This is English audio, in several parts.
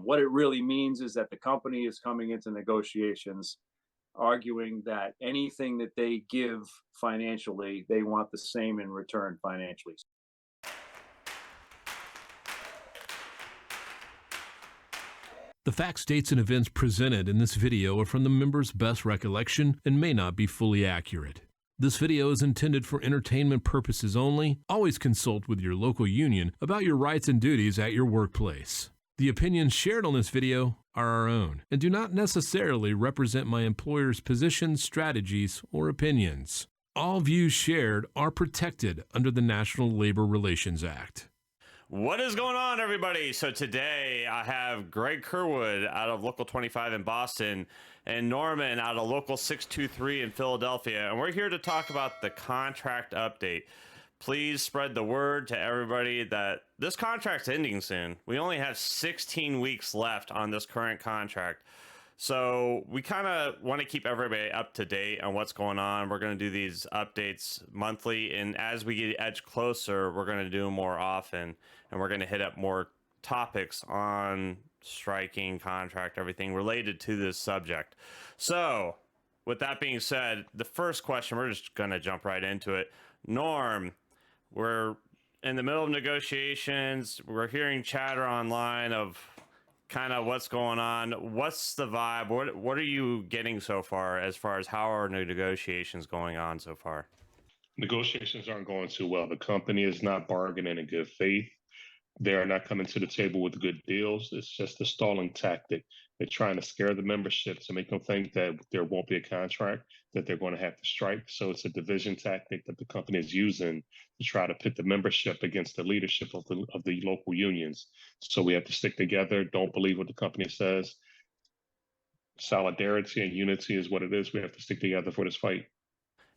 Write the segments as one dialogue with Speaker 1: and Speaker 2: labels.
Speaker 1: What it really means is that the company is coming into negotiations arguing that anything that they give financially, they want the same in return financially.
Speaker 2: The facts, dates, and events presented in this video are from the members' best recollection and may not be fully accurate. This video is intended for entertainment purposes only. Always consult with your local union about your rights and duties at your workplace. The opinions shared on this video are our own and do not necessarily represent my employer's positions, strategies, or opinions. All views shared are protected under the National Labor Relations Act.
Speaker 3: What is going on, everybody? So today I have Greg Kerwood out of Local 25 in Boston and Norman out of Local 623 in Philadelphia, and we're here to talk about the contract update. Please spread the word to everybody that this contract's ending soon. We only have 16 weeks left on this current contract. So we kind of want to keep everybody up to date on what's going on. We're going to do these updates monthly, and as we get edge closer, we're going to do them more often, and we're going to hit up more topics on striking, contract, everything related to this subject. So with that being said, the first question, we're just going to jump right into it. Norm, we're in the middle of negotiations. We're hearing chatter online of kind of what's going on. What's the vibe? What are you getting so far as how are negotiations going on so far?
Speaker 4: Negotiations aren't going too well. The company is not bargaining in good faith. They are not coming to the table with good deals. It's just a stalling tactic. They're trying to scare the membership to make them think that there won't be a contract, that they're going to have to strike. So it's a division tactic that the company is using to try to pit the membership against the leadership of the local unions. So we have to stick together. Don't believe what the company says. Solidarity and unity is what it is. We have to stick together for this fight.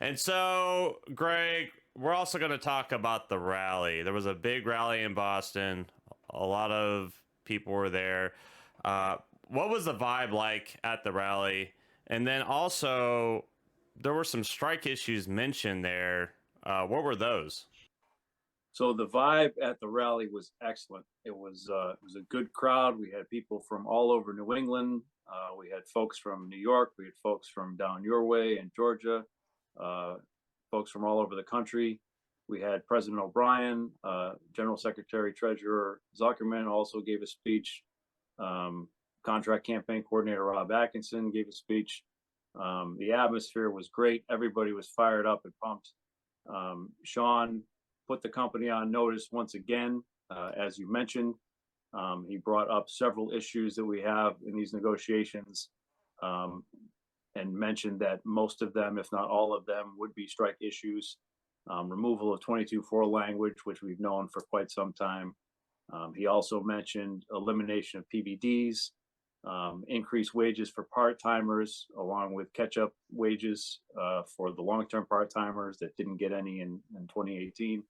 Speaker 3: And so, Greg, we're also going to talk about the rally. There was a big rally in Boston. A lot of people were there. What was the vibe like at the rally? And then also, there were some strike issues mentioned there. What were those?
Speaker 1: So the vibe at the rally was excellent. It was a good crowd. We had people from all over New England. We had folks from New York. We had folks from down your way in Georgia. Folks from all over the country. We had President O'Brien, General Secretary Treasurer Zuckerman also gave a speech. Contract campaign coordinator Rob Atkinson gave a speech. The atmosphere was great. Everybody was fired up and pumped. Sean put the company on notice once again, as you mentioned. He brought up several issues that we have in these negotiations. And mentioned that most of them, if not all of them, would be strike issues. Removal of 22.4 language, which we've known for quite some time. He also mentioned elimination of PVDs, increased wages for part-timers, along with catch-up wages for the long-term part-timers that didn't get any in 2018.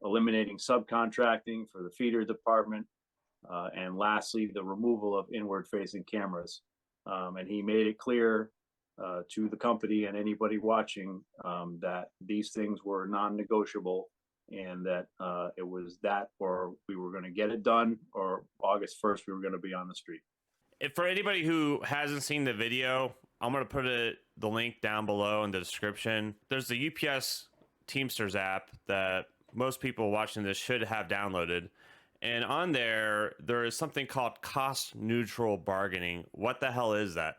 Speaker 1: Eliminating subcontracting for the feeder department. And lastly, the removal of inward-facing cameras. And he made it clear to the company and anybody watching that these things were non-negotiable, and that it was that or we were going to get it done, or August 1st we were going to be on the street.
Speaker 3: If for anybody who hasn't seen the video, I'm going to put the link down below in the description. There's the UPS Teamsters app that most people watching this should have downloaded. And on there is something called cost neutral bargaining. What the hell is that?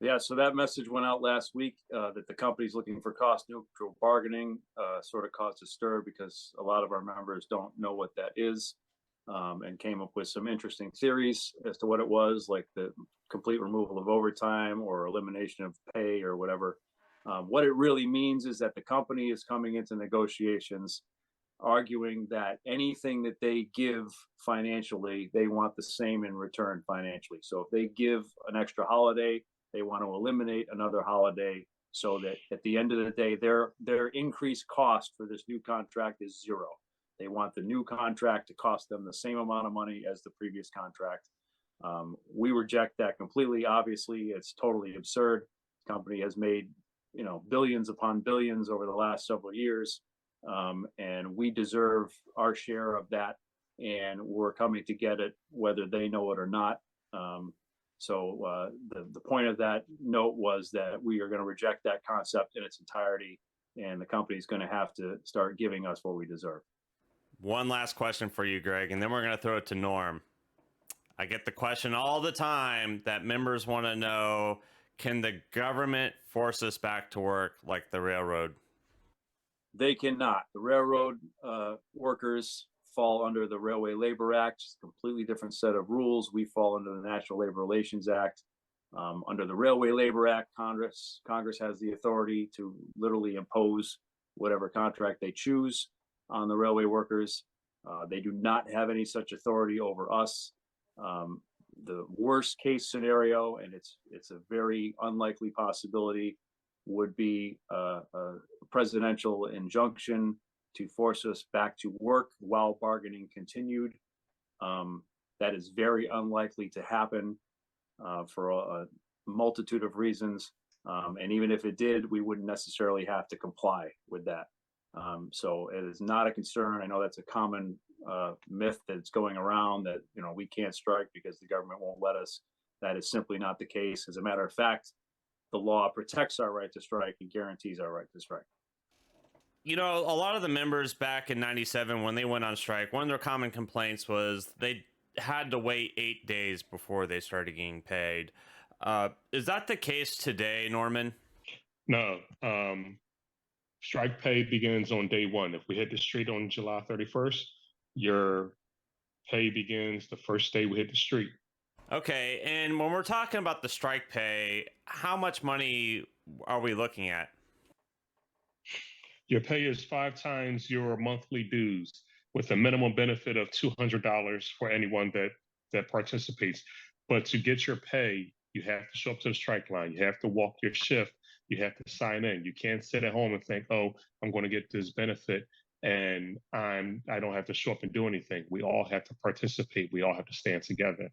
Speaker 1: Yeah, so that message went out last week that the company's looking for cost neutral bargaining. Sort of caused a stir because a lot of our members don't know what that is, and came up with some interesting theories as to what it was, like the complete removal of overtime or elimination of pay or whatever. What it really means is that the company is coming into negotiations arguing that anything that they give financially, they want the same in return financially. So if they give an extra holiday, they want to eliminate another holiday, so that at the end of the day, their increased cost for this new contract is zero. They want the new contract to cost them the same amount of money as the previous contract. We reject that completely. Obviously, it's totally absurd. The company has made, billions upon billions over the last several years. And we deserve our share of that and we're coming to get it whether they know it or not. The point of that note was that we are going to reject that concept in its entirety, and the company is going to have to start giving us what we deserve.
Speaker 3: One last question for you, Greg, and then we're going to throw it to Norm. I get the question all the time that members want to know, can the government force us back to work like the railroad?
Speaker 1: They cannot. The railroad workers fall under the Railway Labor Act, it's a completely different set of rules. We fall under the National Labor Relations Act. Under the Railway Labor Act, Congress has the authority to literally impose whatever contract they choose on the railway workers. They do not have any such authority over us. The worst case scenario, and it's a very unlikely possibility, would be a presidential injunction to force us back to work while bargaining continued. That is very unlikely to happen for a multitude of reasons. And even if it did, we wouldn't necessarily have to comply with that. So it is not a concern. I know that's a common myth that's going around, that we can't strike because the government won't let us. That is simply not the case. As a matter of fact, the law protects our right to strike and guarantees our right to strike.
Speaker 3: A lot of the members back in 97, when they went on strike, one of their common complaints was they had to wait 8 days before they started getting paid. Is that the case today, Norman?
Speaker 4: No. Strike pay begins on day one. If we hit the street on July 31st, your pay begins the first day we hit the street.
Speaker 3: Okay, and when we're talking about the strike pay, how much money are we looking at?
Speaker 4: Your pay is 5 times your monthly dues, with a minimum benefit of $200 for anyone that participates. But to get your pay, you have to show up to the strike line. You have to walk your shift. You have to sign in. You can't sit at home and think, oh, I'm going to get this benefit and I don't have to show up and do anything. We all have to participate. We all have to stand together.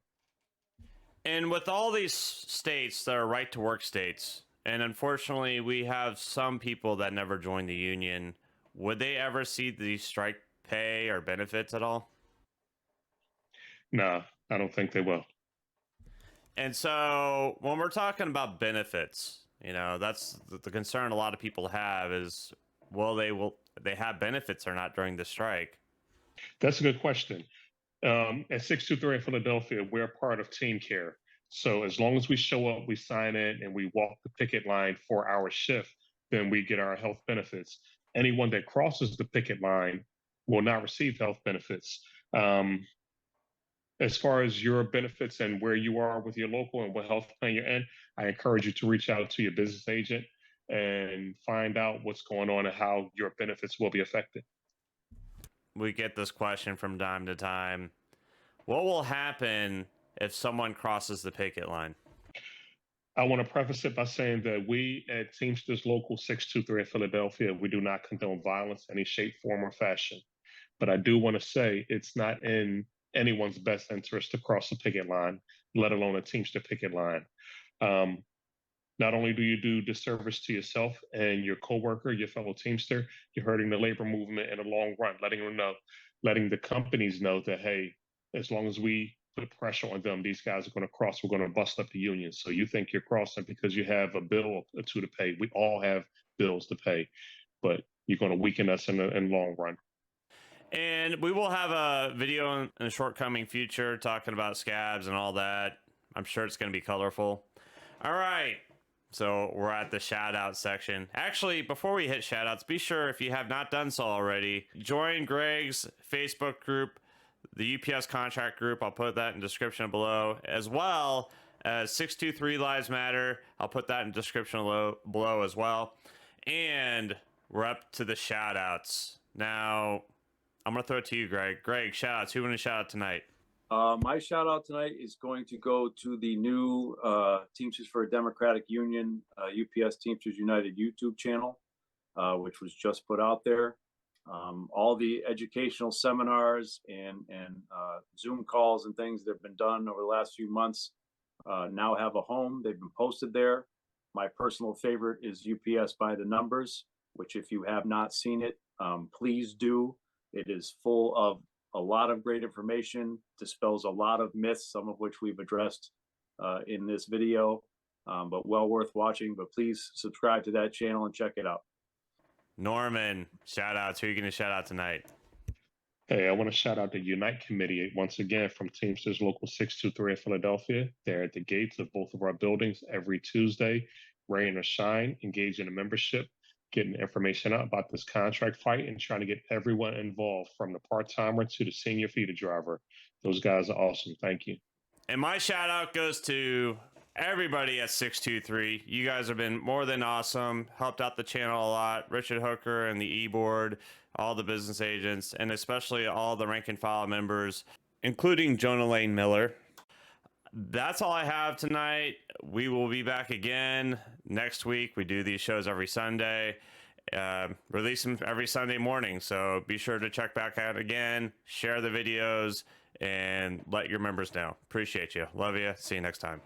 Speaker 3: And with all these states that are right to work states, and unfortunately we have some people that never joined the union, would they ever see the strike pay or benefits at all?
Speaker 4: No, I don't think they will.
Speaker 3: And so when we're talking about benefits, that's the concern a lot of people have is, will they have benefits or not during the strike?
Speaker 4: That's a good question. At 623 in Philadelphia, we're part of Team Care. So as long as we show up, we sign in, and we walk the picket line for our shift, then we get our health benefits. Anyone that crosses the picket line will not receive health benefits. As far as your benefits and where you are with your local and what health plan you're in, I encourage you to reach out to your business agent and find out what's going on and how your benefits will be affected.
Speaker 3: We get this question from time to time. What will happen if someone crosses the picket line?
Speaker 4: I want to preface it by saying that we at Teamsters Local 623 in Philadelphia, we do not condone violence in any shape, form, or fashion. But I do want to say it's not in anyone's best interest to cross the picket line, let alone a Teamster picket line. Not only do you do disservice to yourself and your coworker, your fellow Teamster, you're hurting the labor movement in the long run, letting the companies know that, hey, as long as we put pressure on them, these guys are going to cross. We're going to bust up the union. So you think you're crossing because you have a bill or two to pay. We all have bills to pay, but you're going to weaken us in the long run.
Speaker 3: And we will have a video in the shortcoming future talking about scabs and all that. I'm sure it's going to be colorful. All right. So we're at the shout out section. Actually, before we hit shout outs, be sure, if you have not done so already, join Greg's Facebook group, the UPS contract group. I'll put that in the description below, as well as 623 Lives Matter. I'll put that in the description below as well. And we're up to the shout outs. Now, I'm going to throw it to you, Greg. Greg, shout outs. Who want to shout out tonight?
Speaker 1: My shout out tonight is going to go to the new Teamsters for a Democratic Union, UPS Teamsters United YouTube channel, which was just put out there. All the educational seminars and Zoom calls and things that have been done over the last few months now have a home. They've been posted there. My personal favorite is UPS by the Numbers, which if you have not seen it, please do. It is full of a lot of great information, dispels a lot of myths, some of which we've addressed in this video, but well worth watching. But please subscribe to that channel and check it out.
Speaker 3: Norman, shout outs. Who are you going to shout out tonight?
Speaker 4: Hey, I want to shout out the Unite Committee once again from Teamsters Local 623 in Philadelphia. They're at the gates of both of our buildings every Tuesday, rain or shine, engaging the membership, getting information out about this contract fight, and trying to get everyone involved from the part-timer to the senior feeder driver. Those guys are awesome. Thank you.
Speaker 3: And my shout out goes to everybody at 623. You guys have been more than awesome, helped out the channel a lot. Richard Hooker and the e-board, all the business agents, and especially all the rank and file members, including Jonah Lane Miller. That's all I have tonight. We will be back again next week. We do these shows every Sunday, release them every Sunday morning. So be sure to check back out again, share the videos, and let your members know. Appreciate you. Love you. See you next time.